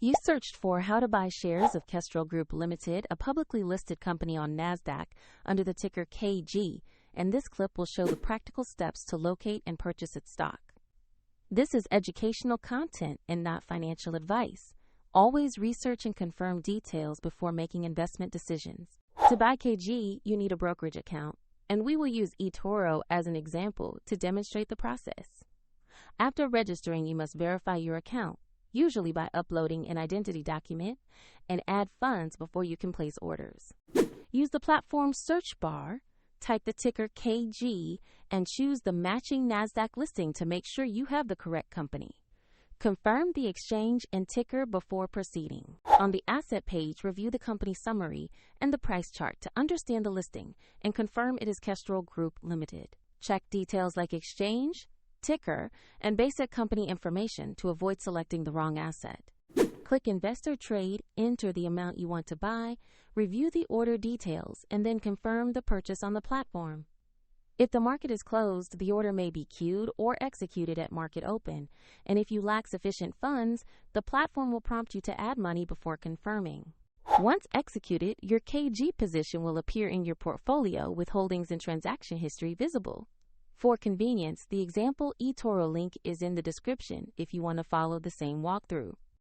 You searched for how to buy shares of Kestrel Group Ltd, a publicly listed company on NASDAQ under the ticker KG, and this clip will show the practical steps to locate and purchase its stock. This is educational content and not financial advice. Always research and confirm details before making investment decisions. To buy KG, you need a brokerage account, and we will use eToro as an example to demonstrate the process. After registering, you must verify your account, usually by uploading an identity document, and add funds before you can place orders. Use the platform's search bar, type the ticker KG, and choose the matching NASDAQ listing to make sure you have the correct company. Confirm the exchange and ticker before proceeding. On the asset page, review the company summary and the price chart to understand the listing and confirm it is Kestrel Group Ltd. Check details like exchange, ticker, and basic company information to avoid selecting the wrong asset. Click Invest or Trade, enter the amount you want to buy, review the order details, and then confirm the purchase on the platform. If the market is closed, the order may be queued or executed at market open, and if you lack sufficient funds, the platform will prompt you to add money before confirming. Once executed, your KG position will appear in your portfolio with holdings and transaction history visible. For convenience, the example eToro link is in the description if you want to follow the same walkthrough.